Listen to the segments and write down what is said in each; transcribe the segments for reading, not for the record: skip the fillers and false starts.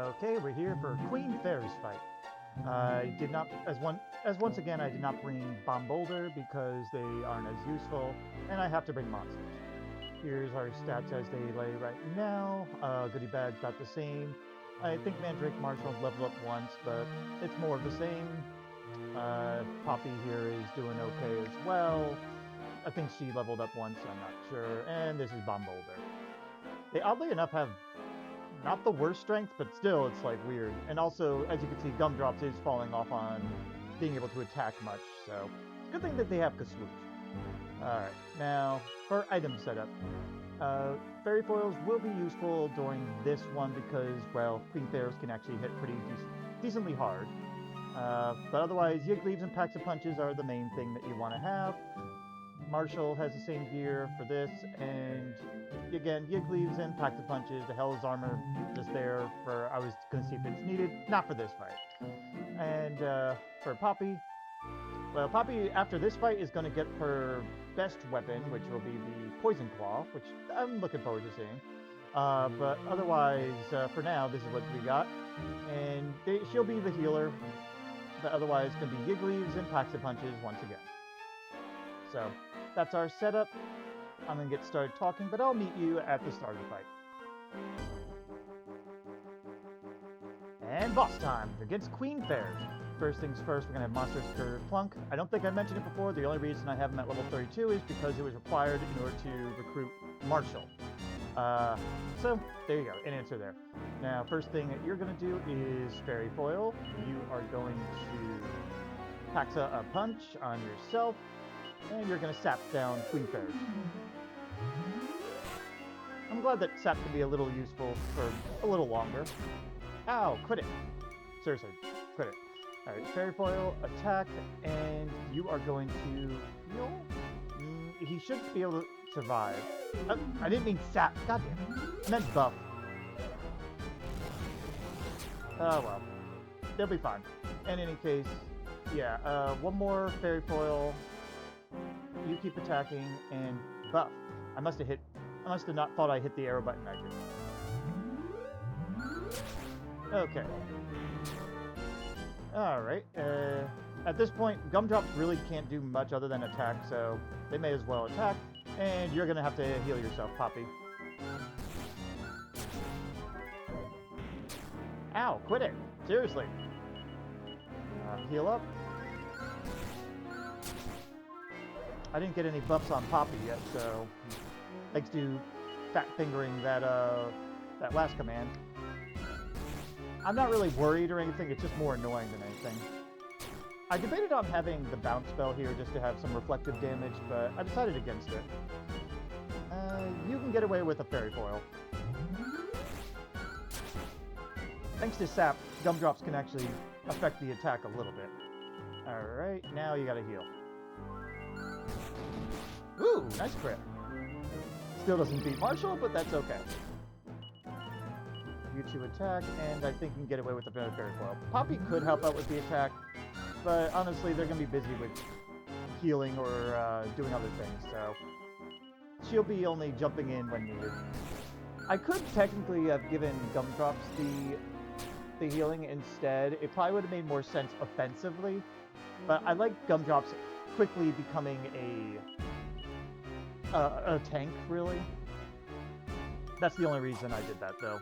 Okay, we're here for Queen Ferz fight. I did not, once again, I did not bring Bomboulder because they aren't as useful, and I have to bring monsters. Here's our stats as they lay right now. Goody Bad's about the same. I think Mandrake Marshal leveled up once, but it's more of the same. Poppy here is doing okay as well. I think she leveled up once, I'm not sure. And this is Bomboulder. They oddly enough have not the worst strength, but still it's like weird. And also, as you can see, Gumdrops is falling off on being able to attack much, so it's a good thing that they have Kaswoosh. Alright, now for item setup. Fairy foils will be useful during this one because, well, Queen Ferz can actually hit pretty decently hard. But otherwise, Yig Leaves and Packs of Punches are the main thing that you want to have. Marshal has the same gear for this, and again, Yig Leaves and Packs of Punches. The Hell's Armor just there for, I was going to see if it's needed, not for this fight. And for Poppy, well, Poppy, after this fight, is going to get her best weapon, which will be the Poison Claw, which I'm looking forward to seeing. But otherwise, for now, this is what we got. And she'll be the healer, but otherwise, it's going to be Yig Leaves and Packs of Punches once again. So, that's our setup. I'm going to get started talking, but I'll meet you at the start of the fight. And boss time against Queen Ferz. First things first, we're going to have Monsters per Plunk. I don't think I mentioned it before. The only reason I have him at level 32 is because it was required in order to recruit Marshal. So, there you go, an answer there. Now, first thing that you're going to do is Fairy Foil. You are going to Pax a Punch on yourself, and you're going to Sap down Queen Ferz. I'm glad that Sap can be a little useful for a little longer. Ow, quit it. Seriously, quit it. Alright, Fairy Foil, attack, and you are going to heal? He should be able to survive. I didn't mean Sap, god damn it. I meant buff. Oh well, they'll be fine. In any case, yeah, one more Fairy Foil. You keep attacking, and buff. I must have not thought I hit the arrow button. I did. Okay. Alright, at this point, Gumdrops really can't do much other than attack, so they may as well attack, and you're gonna have to heal yourself, Poppy. Ow, quit it! Seriously. Heal up. I didn't get any buffs on Poppy yet, so thanks to fat fingering that that last command. I'm not really worried or anything, it's just more annoying than anything. I debated on having the bounce spell here just to have some reflective damage, but I decided against it. You can get away with a Fairy Foil. Thanks to Sap, Gumdrops can actually affect the attack a little bit. Alright, now you gotta heal. Ooh, nice crit. Still doesn't beat Marshal, but that's okay. You two attack, and I think you can get away with the Fairy Foil. Poppy could help out with the attack, but honestly, they're going to be busy with healing or doing other things, so she'll be only jumping in when needed. I could technically have given Gumdrops the healing instead. It probably would have made more sense offensively, but I like Gumdrops quickly becoming a tank, really. That's the only reason I did that, though.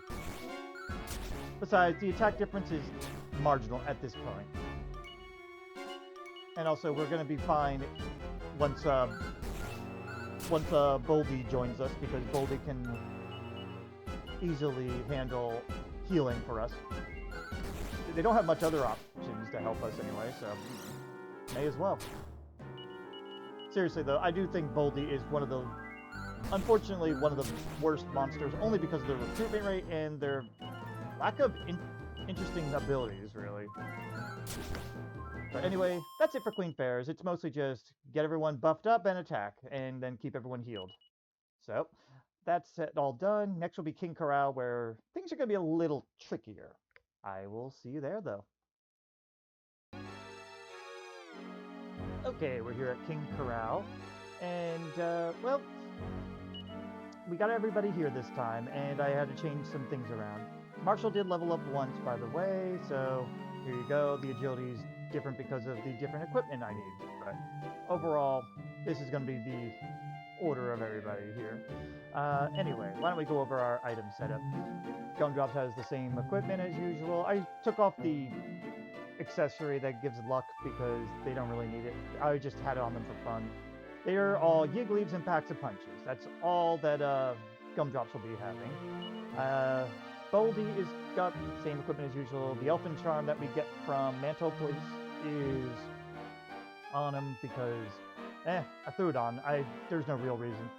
Besides, the attack difference is marginal at this point. And also, we're going to be fine once Bouldy joins us, because Bouldy can easily handle healing for us. They don't have much other options to help us anyway, so may as well. Seriously, though, I do think Bouldy is unfortunately, one of the worst monsters, only because of their recruitment rate and their lack of interesting abilities, really. But anyway, that's it for Queen Ferz. It's mostly just get everyone buffed up and attack, and then keep everyone healed. So, that's it all done. Next will be King Korol, where things are going to be a little trickier. I will see you there, though. Okay, we're here at King Korol, and, well, we got everybody here this time, and I had to change some things around. Marshal did level up once, by the way, so here you go. The agility is different because of the different equipment I need. But overall, this is going to be the order of everybody here. Anyway, why don't we go over our item setup? Gumdrops has the same equipment as usual. I took off the accessory that gives luck because they don't really need it. I just had it on them for fun. They are all Yig Leaves and Packs of Punches. That's all that Gumdrops will be having. Bouldy is got the same equipment as usual. The Elfin Charm that we get from Mantle Place is on him because, I threw it on. There's no real reason.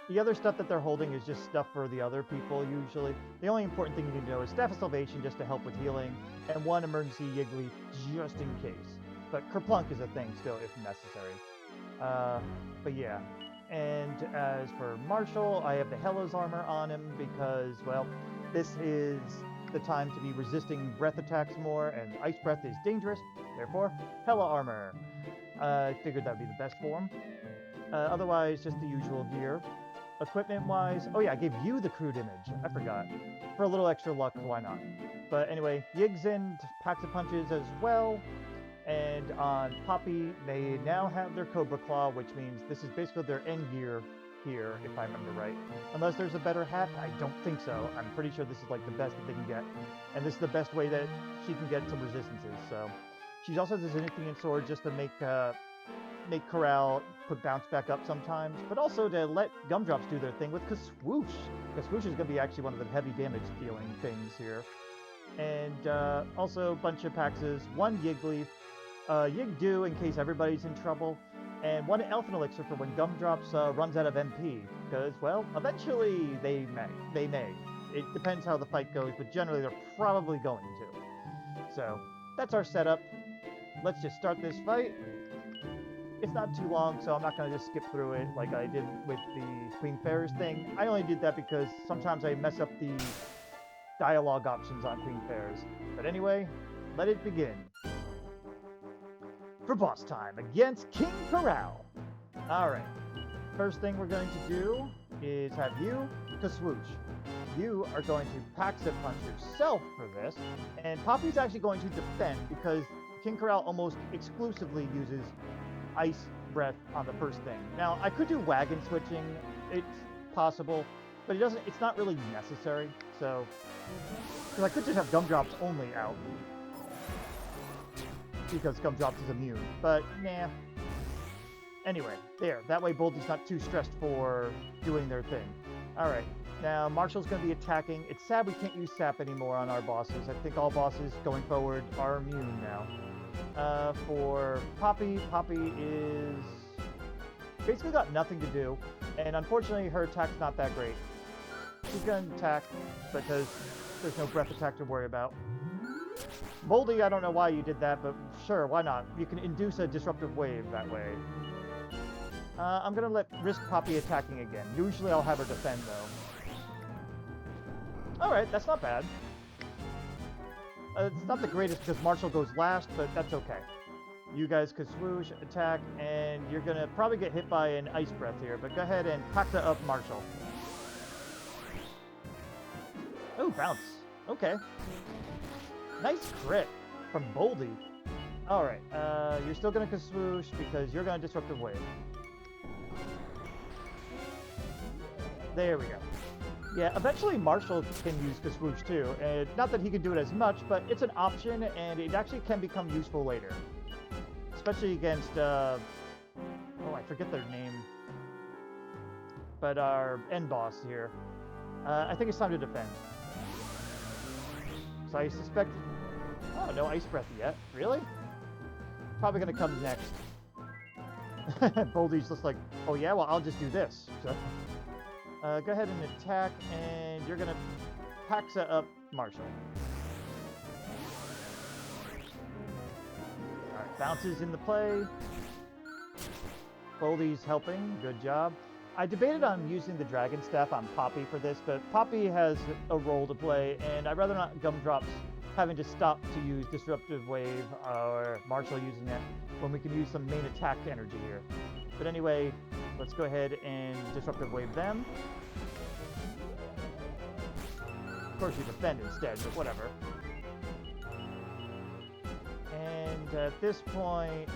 The other stuff that they're holding is just stuff for the other people, usually. The only important thing you need to know is Staff of Salvation just to help with healing, and one emergency Yig Leaf just in case. But Kerplunk is a thing still, if necessary. But yeah. And as for Marshal, I have the Hello's armor on him because, well, this is the time to be resisting breath attacks more, and Ice Breath is dangerous, therefore, Hella armor. I figured that would be the best for him. Otherwise, just the usual gear. Equipment-wise, oh yeah, I gave you the crude image. I forgot. For a little extra luck, why not? But anyway, Yigs and Packs of Punches as well. And on Poppy, they now have their Cobra Claw, which means this is basically their end gear here, if I remember right. Unless there's a better hat, I don't think so. I'm pretty sure this is like the best that they can get. And this is the best way that she can get some resistances, so. She also has this Zenithian sword just to make Korol put bounce back up sometimes, but also to let Gumdrops do their thing with Kaswoosh. Kaswoosh is going to be actually one of the heavy damage dealing things here. And also a bunch of Paxes, one Yig Leaf, Yig-Do in case everybody's in trouble, and one Elfin Elixir for when Gumdrops runs out of MP, because, well, eventually they may. It depends how the fight goes, but generally they're probably going to. So, that's our setup. Let's just start this fight. It's not too long, so I'm not going to just skip through it like I did with the Queen Ferz thing. I only did that because sometimes I mess up the dialogue options on Queen Ferz. But anyway, let it begin. For boss time against King Korol. Alright, first thing we're going to do is have you, Kaswoosh. You are going to Packs of Punch yourself for this, and Poppy's actually going to defend because King Korol almost exclusively uses Ice Breath on the first thing. Now, I could do wagon switching, it's possible, but it's not really necessary, so, because I could just have Gumdrops only out, because Gumdrops is immune, but nah. Anyway, there, that way Bouldy's not too stressed for doing their thing. Alright, now Marshal's going to be attacking. It's sad we can't use Sap anymore on our bosses. I think all bosses going forward are immune now. For Poppy, Poppy is basically got nothing to do, and unfortunately her attack's not that great. She's going to attack because there's no breath attack to worry about. Bouldy, I don't know why you did that, but sure, why not? You can induce a disruptive wave that way. I'm going to risk Poppy attacking again. Usually I'll have her defend, though. Alright, that's not bad. It's not the greatest because Marshal goes last, but that's okay. You guys could swoosh, attack, and you're going to probably get hit by an Ice Breath here, but go ahead and pack that up, Marshal. Oh, bounce. Okay. Nice crit from Bouldy. Alright, you're still going to Kaswoosh because you're going to Disruptive Wave. There we go. Yeah, eventually Marshal can use Kaswoosh too. And not that he can do it as much, but it's an option, and it actually can become useful later. Especially against, oh, I forget their name. But our end boss here. I think it's time to defend. So I suspect... Oh, no Ice Breath yet. Really? Probably going to come next. Bouldy's just like, oh yeah, well, I'll just do this. So, go ahead and attack, and you're going to Paxa up Marshal. Alright, bounces into play. Bouldy's helping. Good job. I debated on using the Dragon Staff on Poppy for this, but Poppy has a role to play, and I'd rather not Gumdrops having to stop to use Disruptive Wave or Marshal using it when we can use some main attack energy here. But anyway, let's go ahead and Disruptive Wave them. Of course you defend instead, but whatever. And at this point,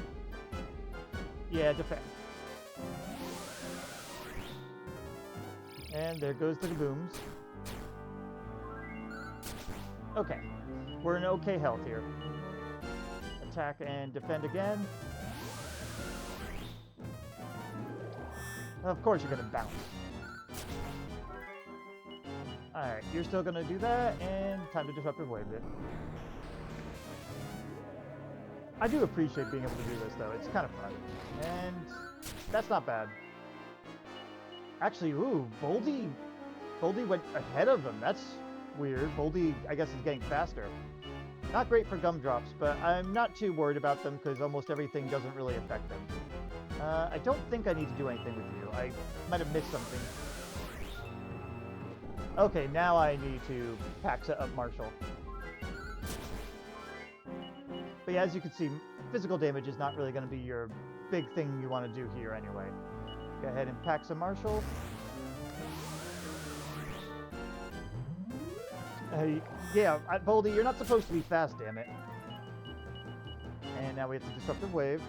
yeah, defend. And there goes the kabooms. Okay, we're in okay health here. Attack and defend again. Of course you're gonna bounce. Alright, you're still gonna do that, and time to disruptive wave it. I do appreciate being able to do this, though. It's kind of fun. And that's not bad. Actually, ooh, Bouldy went ahead of him. That's weird. Bouldy, I guess, is getting faster. Not great for Gumdrops, but I'm not too worried about them because almost everything doesn't really affect them. I don't think I need to do anything with you. I might have missed something. Okay, now I need to Paxa up Marshal. But yeah, as you can see, physical damage is not really going to be your big thing you want to do here anyway. Go ahead and Paxa Marshal. Yeah, Bouldy, you're not supposed to be fast, damn it. And now we have to Disruptive Wave.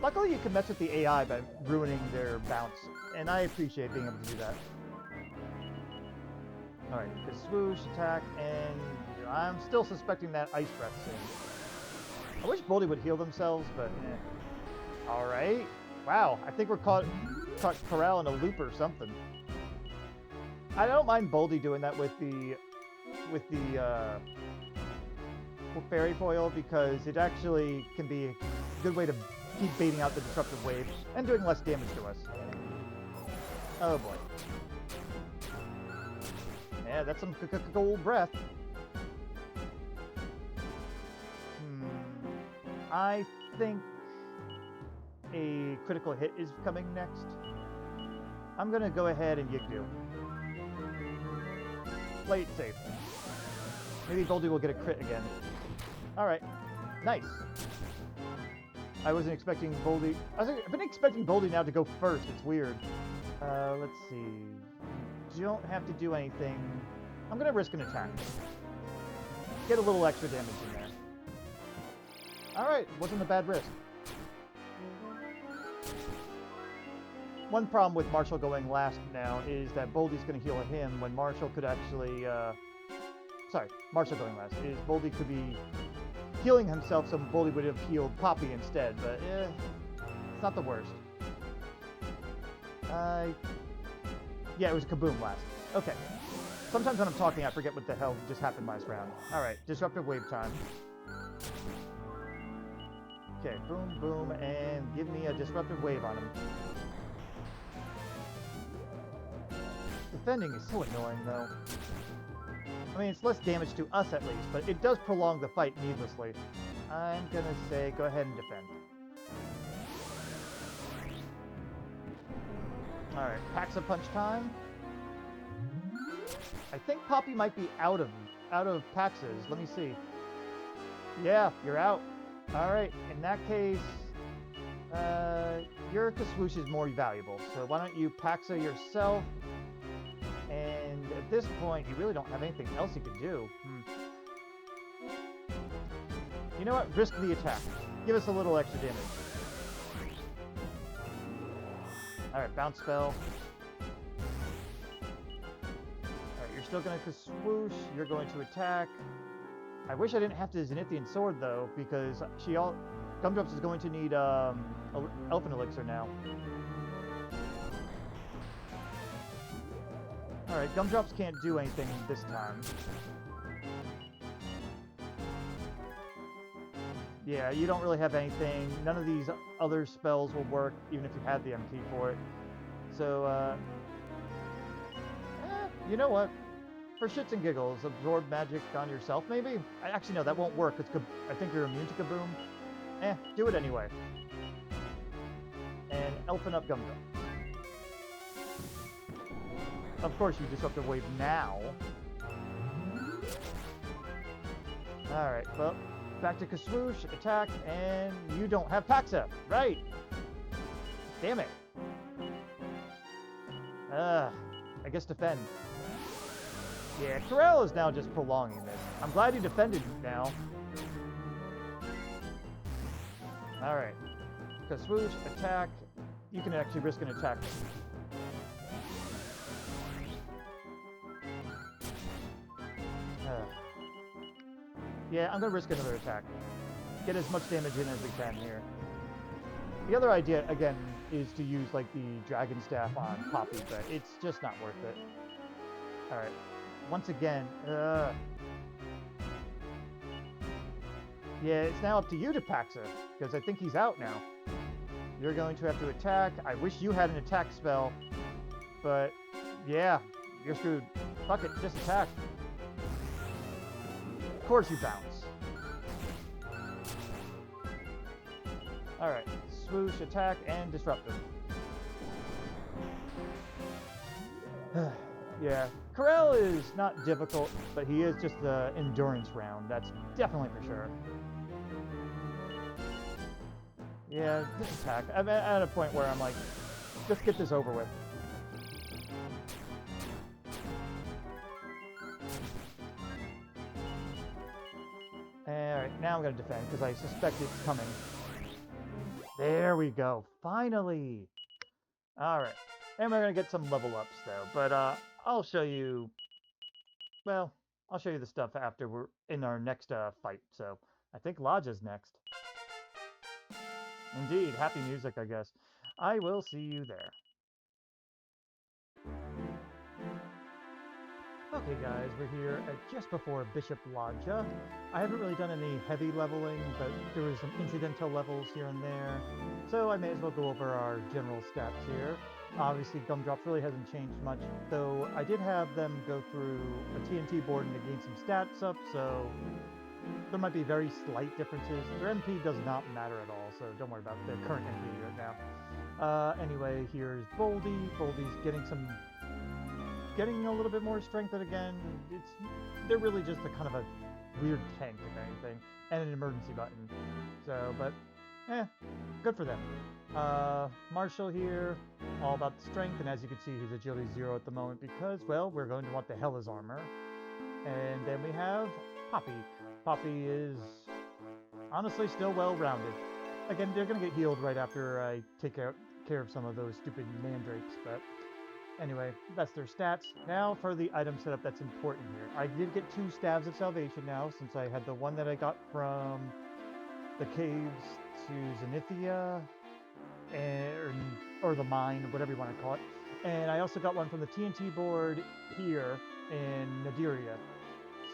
Luckily, you can mess with the AI by ruining their bounce, and I appreciate being able to do that. Alright, Kaswoosh, attack, and I'm still suspecting that Ice Breath soon. I wish Bouldy would heal themselves, but eh. Alright. Wow, I think we're caught Korol in a loop or something. I don't mind Bouldy doing that with the fairy foil because it actually can be a good way to keep baiting out the disruptive wave and doing less damage to us. Oh boy. Yeah, that's some gold breath. I think a critical hit is coming next. I'm gonna go ahead and Yigdu. Play it safe. Maybe Bouldy will get a crit again. Alright. Nice. I wasn't expecting Bouldy. I've been expecting Bouldy now to go first. It's weird. Let's see. You don't have to do anything. I'm gonna risk an attack. Get a little extra damage in there. Alright, wasn't a bad risk. One problem with Marshal going last now is that Bouldy's going to heal him when Marshal could actually... Sorry, Marshal going last. Is Bouldy could be healing himself, so Bouldy would have healed Poppy instead, but it's not the worst. Yeah, it was Kaboom last. Okay. Sometimes when I'm talking, I forget what the hell just happened last round. Alright, Disruptive Wave time. Okay, boom, boom, and give me a Disruptive Wave on him. Defending is so annoying, though. I mean, it's less damage to us, at least, but it does prolong the fight needlessly. I'm gonna say, go ahead and defend. Alright, Paxa Punch time. I think Poppy might be out of Paxas. Let me see. Yeah, you're out. Alright, in that case, your Kaswoosh is more valuable, so why don't you Paxa yourself? And at this point, you really don't have anything else you can do. You know what? Risk the attack. Give us a little extra damage. Alright, bounce spell. Alright, you're still going to Kaswoosh. You're going to attack. I wish I didn't have to Zenithian Sword, though, because Gumdrops is going to need Elfin Elixir now. Alright, Gumdrops can't do anything this time. Yeah, you don't really have anything. None of these other spells will work, even if you had the MP for it. So, you know what? For shits and giggles, absorb magic on yourself, maybe? Actually, no, that won't work. I think you're immune to Kaboom. Do it anyway. And Elfin up Gumdrop. Of course, you Disruptive Wave now. Alright, well, back to Kaswoosh, attack, and you don't have Paxa. Right! Damn it. I guess defend. Yeah, Korol is now just prolonging this. I'm glad he defended now. Alright. Kaswoosh, attack. You can actually risk an attack. Yeah, I'm going to risk another attack. Get as much damage in as we can here. The other idea, again, is to use, like, the Dragon Staff on Poppy, but it's just not worth it. Alright. Once again, yeah, it's now up to you to Paxa, because I think he's out now. You're going to have to attack. I wish you had an attack spell, but yeah, you're screwed. Fuck it, just attack. Of course you bounce. Alright, swoosh, attack, and disrupt him. Yeah, Korol is not difficult, but he is just the endurance round. That's definitely for sure. Yeah, just attack. I'm at a point where I'm like, just get this over with. Alright, now I'm going to defend, because I suspect it's coming. There we go. Finally! Alright. And we're going to get some level ups, though. But, I'll show you... Well, I'll show you the stuff after we're in our next, fight. So, I think Ladja's next. Indeed, happy music, I guess. I will see you there. Okay guys, we're here at just before Bishop Ladja. I haven't really done any heavy leveling, but there were some incidental levels here and there. So I may as well go over our general stats here. Obviously, Gumdrops really hasn't changed much, though I did have them go through a TNT board and to gain some stats up, so there might be very slight differences. Their MP does not matter at all, so don't worry about the current MP right now. Anyway, here's Bouldy. Bouldy's getting a little bit more strength, but again, they're really just a kind of a weird tank, if anything, and an emergency button. So, but, good for them. Marshal here, all about the strength, and as you can see, he's agility 0 at the moment because, well, we're going to want the Hellas armor. And then we have Poppy. Poppy is honestly still well-rounded. Again, they're going to get healed right after I take care of some of those stupid mandrakes, but anyway, that's their stats. Now for the item setup that's important here. I did get 2 Staves of Salvation now, since I had the one that I got from the caves to Zenithia, or the mine, whatever you want to call it. And I also got one from the TNT board here in Nadiria.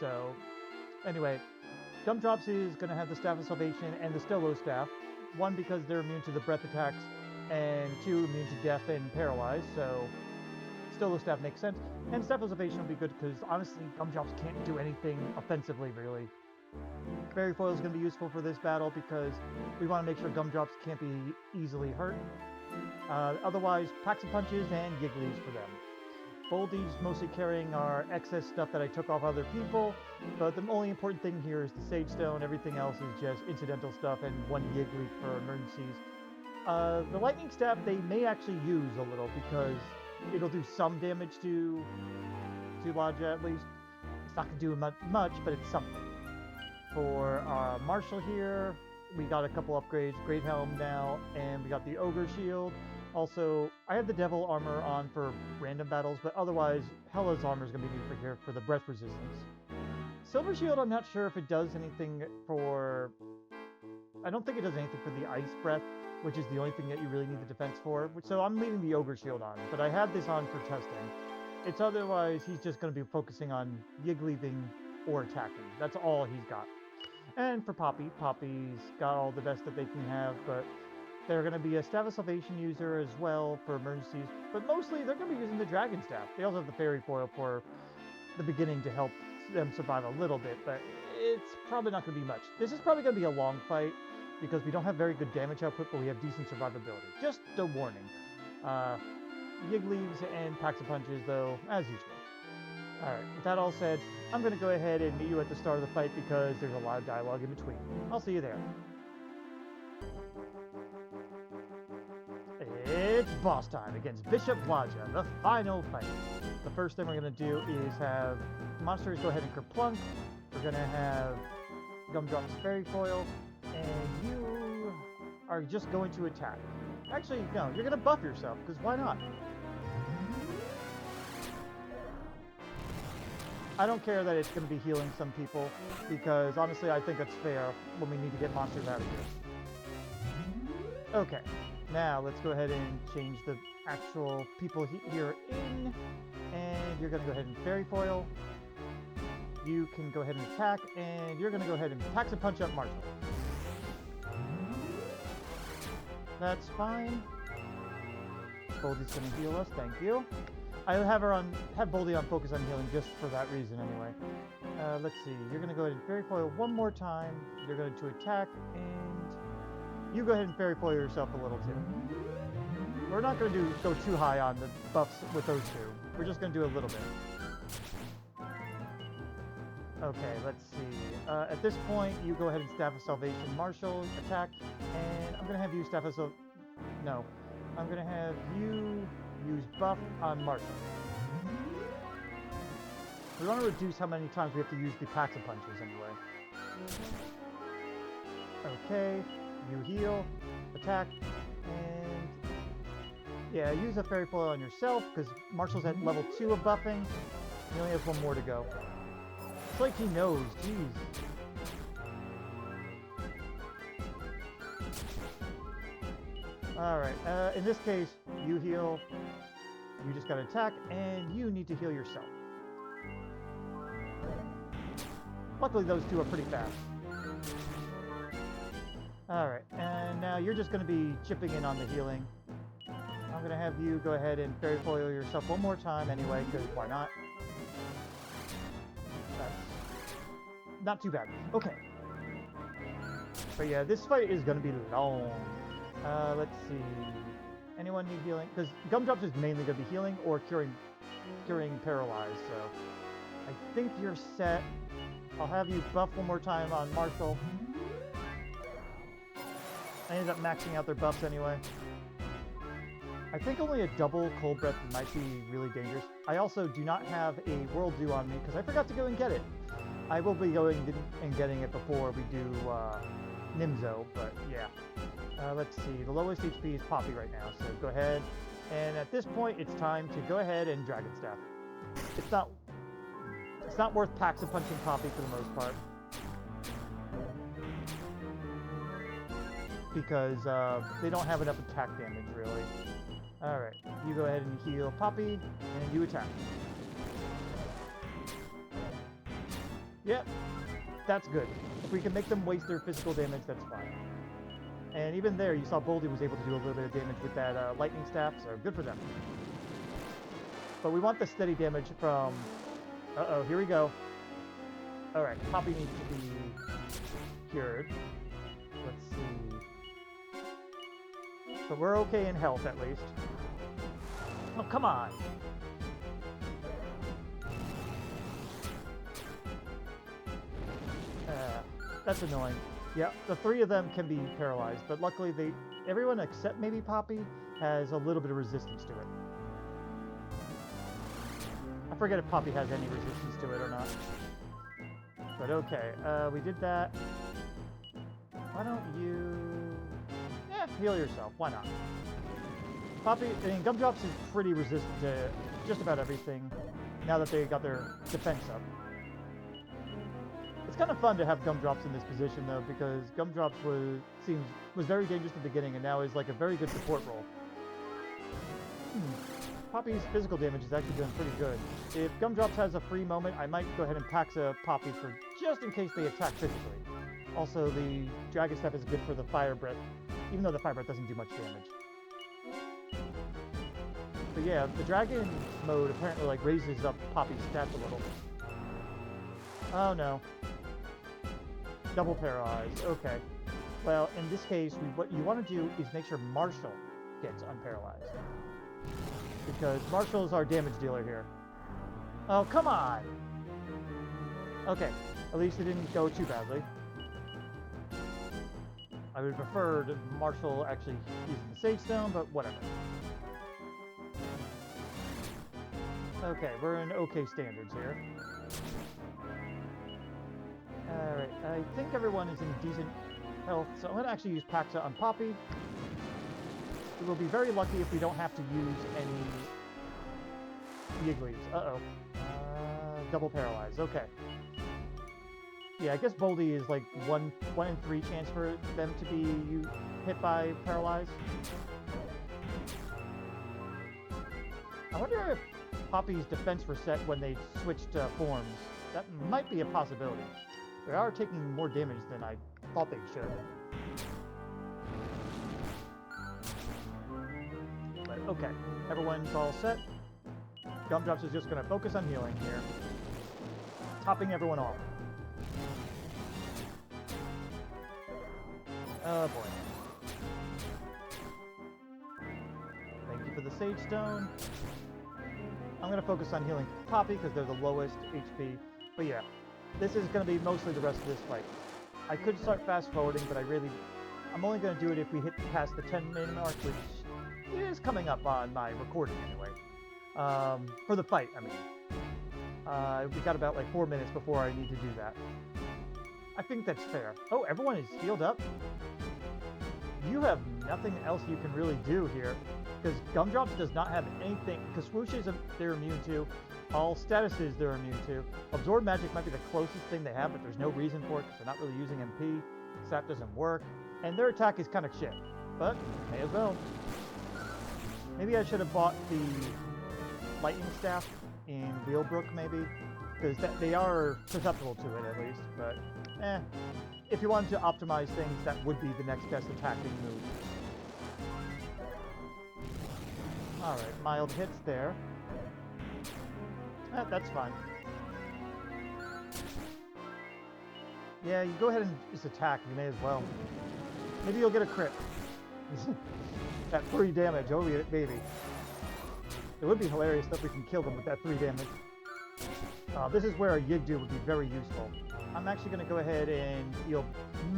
So, anyway, Gumdrops is going to have the Staff of Salvation and the Stelo Staff. 1, because they're immune to the breath attacks, and 2, immune to death and paralyzed, so Stelo Staff makes sense. And Staff of Salvation will be good because, honestly, Gumdrops can't do anything offensively, really. Fairy Foil is going to be useful for this battle because we want to make sure Gumdrops can't be easily hurt. Otherwise, Packs and Punches and Yigglies for them. Bouldy's mostly carrying our excess stuff that I took off other people, but the only important thing here is the Sage Stone. Everything else is just incidental stuff and 1 Yiggly for emergencies. The Lightning Staff they may actually use a little because it'll do some damage to Ladja at least. It's not going to do much, but it's something. For Marshal here, we got a couple upgrades. Great Helm now, and we got the Ogre Shield. Also, I have the Devil Armor on for random battles, but otherwise, Hella's Armor is going to be needed for here for the breath resistance. Silver Shield, I'm not sure if it does anything for... I don't think it does anything for the Ice Breath, which is the only thing that you really need the defense for. So I'm leaving the Ogre Shield on, but I have this on for testing. It's otherwise, he's just going to be focusing on Yigglying or attacking. That's all he's got. And for Poppy, Poppy's got all the best that they can have, but they're going to be a Staff of Salvation user as well for emergencies, but mostly they're going to be using the Dragon Staff. They also have the Fairy Foil for the beginning to help them survive a little bit, but it's probably not going to be much. This is probably going to be a long fight because we don't have very good damage output, but we have decent survivability. Just a warning. Yigglies and Packs of Punches, though, as usual. Alright, with that all said, I'm going to go ahead and meet you at the start of the fight because there's a lot of dialogue in between. I'll see you there. It's boss time against Bishop Ladja, the final fight. The first thing we're going to do is have monsters go ahead and kerplunk. We're going to have Gumdrops Fairy Foil, and you are just going to attack. Actually, no, you're going to buff yourself, because why not? I don't care that it's going to be healing some people, because honestly I think that's fair when we need to get monsters out of here. Okay, now let's go ahead and change the actual people here in, and you're going to go ahead and Fairy Foil. You can go ahead and attack, and you're going to go ahead and Tax and Punch up Marshal. That's fine. Bouldy's going to heal us, thank you. I have Bouldy on focus on healing just for that reason anyway. Let's see, you're going to go ahead and Fairy Foil one more time. You're going to attack, and you go ahead and Fairy Foil yourself a little too. We're not going to go too high on the buffs with those two. We're just going to do a little bit. Okay, let's see. At this point, you go ahead and Staff of Salvation Marshal, attack, and I'm going to have you Staff of No. I'm going to have you use buff on Marshal. We want to reduce how many times we have to use the packs of punches anyway. Okay, you heal, attack, and yeah, use a Fairy Foil on yourself, because Marshal's at level 2 of buffing. He only has one more to go. It's like he knows, jeez. Alright, in this case, you heal, you just gotta attack, and you need to heal yourself. Luckily, those two are pretty fast. Alright, and now you're just gonna be chipping in on the healing. I'm gonna have you go ahead and Fairy Foil yourself one more time anyway, because why not? That's not too bad. Okay. But yeah, this fight is gonna be long. Let's see. Anyone need healing? Because Gumdrops is mainly going to be healing or curing paralyzed, so I think you're set. I'll have you buff one more time on Marshal. I ended up maxing out their buffs anyway. I think only a double Cold Breath might be really dangerous. I also do not have a World Dew on me because I forgot to go and get it. I will be going and getting it before we do Nimzo, but yeah. Let's see, the lowest HP is Poppy right now, so go ahead. And at this point, it's time to go ahead and Dragon Staff. It's not worth packs of punching Poppy for the most part. Because they don't have enough attack damage, really. Alright, you go ahead and heal Poppy, and you attack. Yep, that's good. If we can make them waste their physical damage, that's fine. And even there, you saw Bouldy was able to do a little bit of damage with that lightning staff, so good for them. But we want the steady damage from... Uh-oh, here we go. Alright, Poppy needs to be cured. Let's see. But we're okay in health, at least. Oh, come on! That's annoying. Yeah, the three of them can be paralyzed, but luckily everyone except maybe Poppy has a little bit of resistance to it. I forget if Poppy has any resistance to it or not. But okay, we did that. Why don't you... Yeah, heal yourself. Why not? Poppy, I mean, Gumdrops is pretty resistant to just about everything now that they got their defense up. It's kind of fun to have Gumdrops in this position, though, because Gumdrops was very dangerous at the beginning, and now is like a very good support role. Poppy's physical damage is actually doing pretty good. If Gumdrops has a free moment, I might go ahead and pack a Poppy for just in case they attack physically. Also, the Dragon Staff is good for the Fire Breath, even though the Fire Breath doesn't do much damage. But yeah, the Dragon mode apparently like raises up Poppy's stats a little. Oh no. Double paralyzed. Okay. Well, in this case, what you want to do is make sure Marshal gets unparalyzed. Because Marshal is our damage dealer here. Oh, come on! Okay. At least it didn't go too badly. I would prefer to Marshal actually using the Sage Stone, but whatever. Okay, we're in okay standards here. I think everyone is in decent health, so I'm going to actually use Paxa on Poppy. We will be very lucky if we don't have to use any Yigglies. Uh-oh. Double paralyzed. Okay. Yeah, I guess Bouldy is like 1 in 3 chance for them to be hit by paralyzed. I wonder if Poppy's defense reset when they switched forms. That might be a possibility. They are taking more damage than I thought they should. But okay, everyone's all set. Gumdrops is just going to focus on healing here. Topping everyone off. Oh boy. Thank you for the Sage Stone. I'm going to focus on healing Poppy because they're the lowest HP. But yeah, this is going to be mostly the rest of this fight. I could start fast forwarding, but I'm only going to do it if we hit past the 10-minute mark, which is coming up on my recording anyway. For the fight, I mean. We got about like 4 minutes before I need to do that. I think that's fair. Oh, everyone is healed up? You have nothing else you can really do here, because Gumdrops does not have anything. Kaswoosh is they're immune to. All statuses they're immune to. Absorb magic might be the closest thing they have, but there's no reason for it because they're not really using MP. Sap doesn't work, and their attack is kind of shit. But may as well. Maybe I should have bought the lightning staff in Wheelbrook, maybe, because they are susceptible to it at least. But if you wanted to optimize things, that would be the next best attacking move. All right, mild hits there. That's fine. Yeah, you go ahead and just attack. You may as well. Maybe you'll get a crit. That 3 damage. Oh, baby. It would be hilarious if we can kill them with that 3 damage. This is where a Yigdu would be very useful. I'm actually going to go ahead and heal...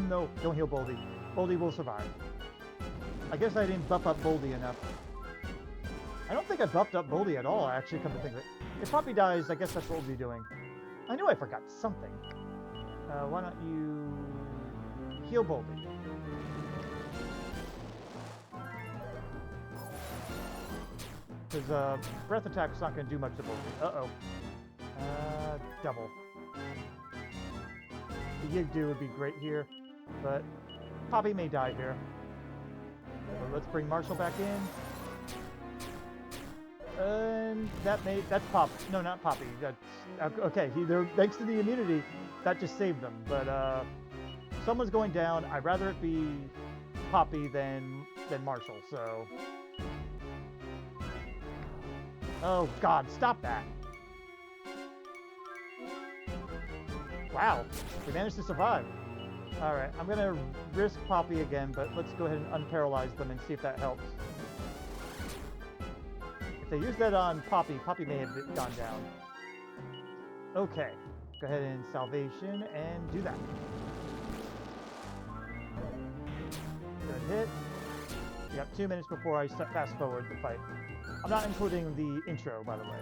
No, don't heal Bouldy. Bouldy will survive. I guess I didn't buff up Bouldy enough. I don't think I buffed up Bouldy at all, actually, come to think of it. If Poppy dies, I guess that's what we'll be doing. I knew I forgot something. Why don't you heal Bouldy? Because breath attack's not going to do much to Bouldy. Uh-oh. Double. The Yigdu would be great here, but Poppy may die here. So let's bring Marshal back in. And that's Pop. No, not Poppy. That's okay. Thanks to the immunity, that just saved them. But someone's going down. I'd rather it be Poppy than Marshal. So, oh God, stop that! Wow, we managed to survive. All right, I'm gonna risk Poppy again, but let's go ahead and unparalyze them and see if that helps. If they use that on Poppy, Poppy may have gone down. Okay, go ahead and salvation and do that. Good hit. We got 2 minutes before I fast forward the fight. I'm not including the intro, by the way.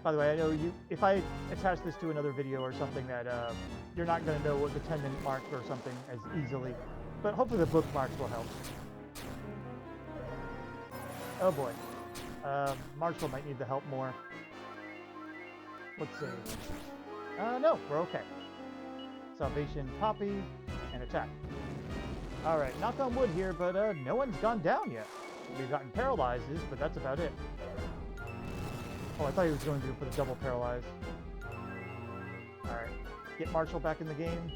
By the way, I know if I attach this to another video or something that you're not going to know what the 10-minute mark or something as easily, but hopefully the bookmarks will help. Oh boy. Marshal might need the help more. Let's see. No, we're okay. Salvation, Poppy, and attack. Alright, knock on wood here, but no one's gone down yet. We've gotten paralyzes, but that's about it. Oh, I thought he was going to do it for the double paralyze. Alright, get Marshal back in the game.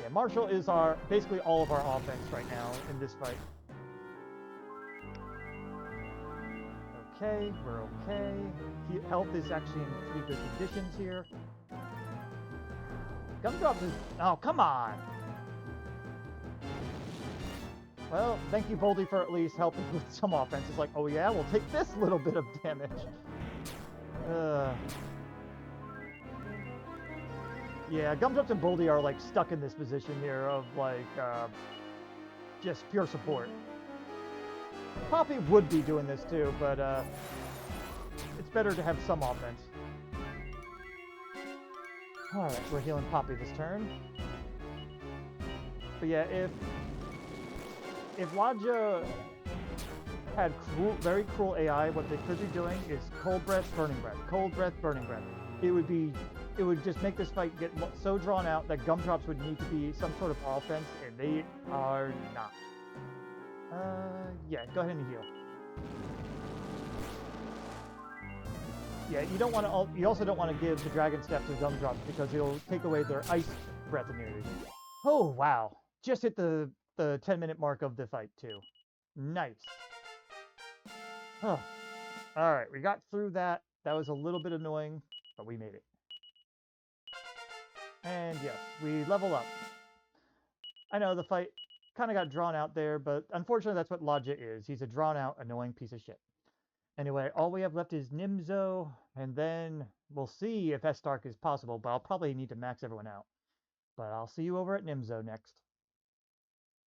Yeah, Marshal is basically all of our offense right now in this fight. Okay, we're okay. Health is actually in pretty good conditions here. Gumdrops is... Oh, come on! Well, thank you, Bouldy, for at least helping with some offense. It's like, oh yeah, we'll take this little bit of damage. Yeah, Gumdrops and Bouldy are like stuck in this position here of like just pure support. Poppy would be doing this too, but it's better to have some offense. Alright, we're healing Poppy this turn. But yeah, if Ladja had very cruel AI, what they could be doing is cold breath, burning breath, cold breath, burning breath. It would just make this fight get so drawn out that Gumdrops would need to be some sort of offense, and they are not. Yeah, go ahead and heal. Yeah, you don't want to. You also don't want to give the Dragon Step to Gumdrops because it'll take away their ice breath immunity. Oh wow! Just hit the 10-minute mark of the fight too. Nice. Oh, all right. We got through that. That was a little bit annoying, but we made it. And yes, we level up. I know the fight kind of got drawn out there, but unfortunately, that's what Ladja is. He's a drawn-out, annoying piece of shit. Anyway, all we have left is Nimzo, and then we'll see if S-Stark is possible, but I'll probably need to max everyone out. But I'll see you over at Nimzo next.